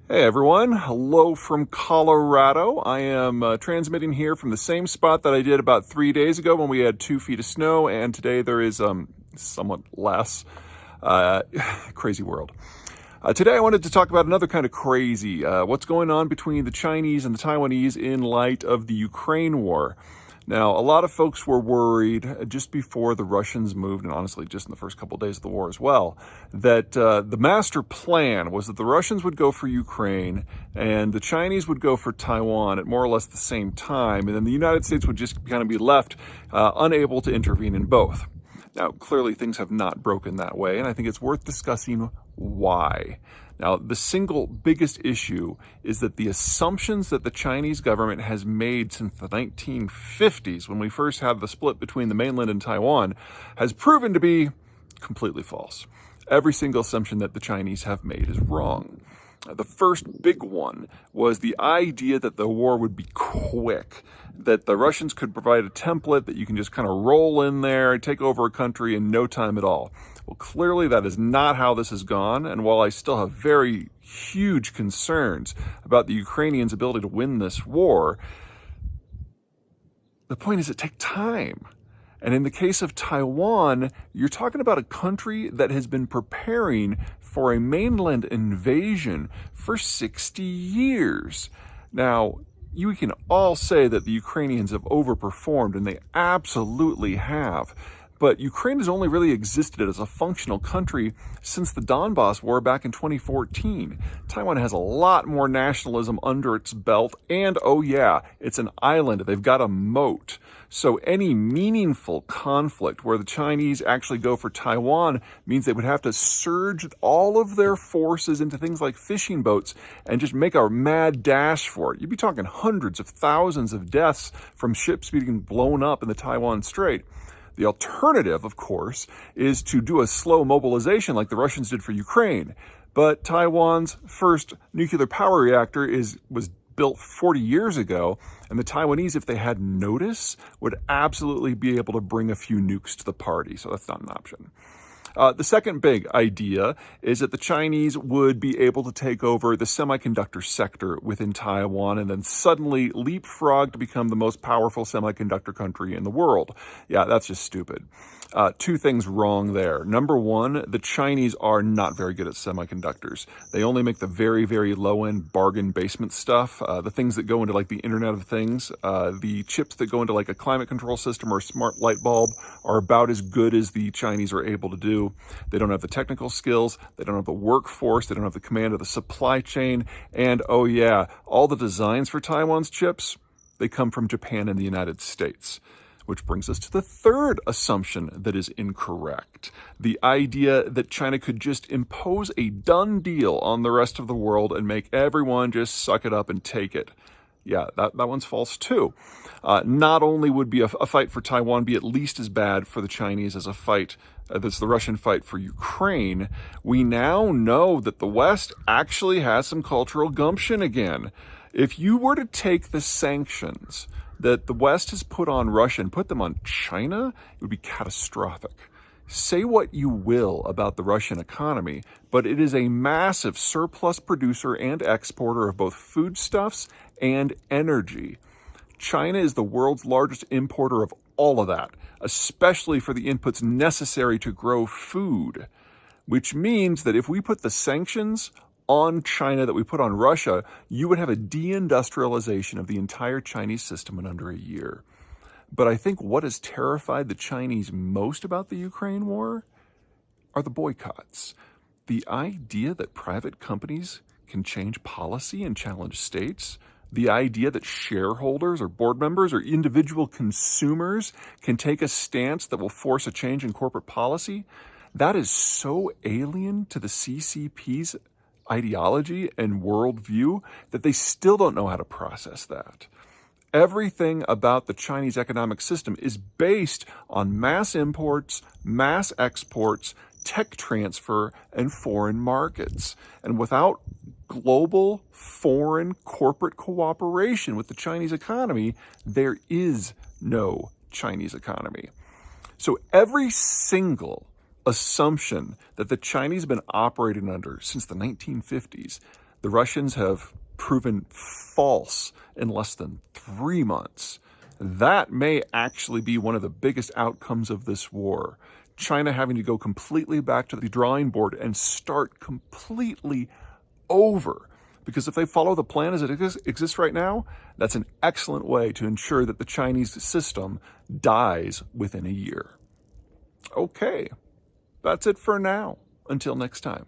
Hey everyone, hello from Colorado. I am transmitting here from the same spot that I did about 3 days ago when we had 2 feet of snow, and today there is somewhat less. Crazy world. Today I wanted to talk about another kind of crazy, what's going on between the Chinese and the Taiwanese in light of the Ukraine war. Now, a lot of folks were worried just before the Russians moved, and honestly just in the first couple of days of the war as well, that the master plan was that the Russians would go for Ukraine and the Chinese would go for Taiwan at more or less the same time, and then the United States would just kind of be left unable to intervene in both. Now, clearly things have not broken that way, and I think it's worth discussing why. Now, the single biggest issue is that the assumptions that the Chinese government has made since the 1950s, when we first had the split between the mainland and Taiwan, has proven to be completely false. Every single assumption that the Chinese have made is wrong. The first big one was the idea that the war would be quick, that the Russians could provide a template that you can just kind of roll in there and take over a country in no time at all. Well, clearly that is not how this has gone, and while I still have very huge concerns about the Ukrainians' ability to win this war, the point is it takes time. And in the case of Taiwan, you're talking about a country that has been preparing for a mainland invasion for 60 years. Now, you can all say that the Ukrainians have overperformed, and they absolutely have. But Ukraine has only really existed as a functional country since the Donbass War back in 2014. Taiwan has a lot more nationalism under its belt, and oh yeah, it's an island. They've got a moat. So any meaningful conflict where the Chinese actually go for Taiwan means they would have to surge all of their forces into things like fishing boats and just make a mad dash for it. You'd be talking hundreds of thousands of deaths from ships being blown up in the Taiwan Strait. The alternative, of course, is to do a slow mobilization like the Russians did for Ukraine. But Taiwan's first nuclear power reactor was built 40 years ago, and the Taiwanese, if they had notice, would absolutely be able to bring a few nukes to the party. So that's not an option. The second big idea is that the Chinese would be able to take over the semiconductor sector within Taiwan and then suddenly leapfrog to become the most powerful semiconductor country in the world. Yeah, that's just stupid. Two things wrong there. Number one, the Chinese are not very good at semiconductors. They only make the very, very low-end bargain basement stuff, the things that go into like the Internet of Things. The chips that go into like a climate control system or a smart light bulb are about as good as the Chinese are able to do. They don't have the technical skills, they don't have the workforce, they don't have the command of the supply chain, and oh yeah, all the designs for Taiwan's chips, they come from Japan and the United States. Which brings us to the third assumption that is incorrect. The idea that China could just impose a done deal on the rest of the world and make everyone just suck it up and take it. Yeah, that one's false too. Not only would be a fight for Taiwan be at least as bad for the Chinese as a fight, that's the Russian fight for Ukraine, we now know that the West actually has some cultural gumption again. If you were to take the sanctions that the West has put on Russia and put them on China, it would be catastrophic. Say what you will about the Russian economy, but it is a massive surplus producer and exporter of both foodstuffs and energy. China is the world's largest importer of all of that, especially for the inputs necessary to grow food, which means that if we put the sanctions on China that we put on Russia, you would have a deindustrialization of the entire Chinese system in under a year. But I think what has terrified the Chinese most about the Ukraine war are the boycotts. The idea that private companies can change policy and challenge states, the idea that shareholders or board members or individual consumers can take a stance that will force a change in corporate policy, that is so alien to the CCP's ideology and worldview that they still don't know how to process that. Everything about the Chinese economic system is based on mass imports, mass exports, tech transfer, and foreign markets. And without global foreign corporate cooperation with the Chinese economy, there is no Chinese economy. So every single assumption that the Chinese have been operating under since the 1950s, The Russians have proven false in less than 3 months. That may actually be one of the biggest outcomes of this war. China having to go completely back to the drawing board and start completely over. Because if they follow the plan as it exists right now, that's an excellent way to ensure that the Chinese system dies within a year. Okay, that's it for now. Until next time.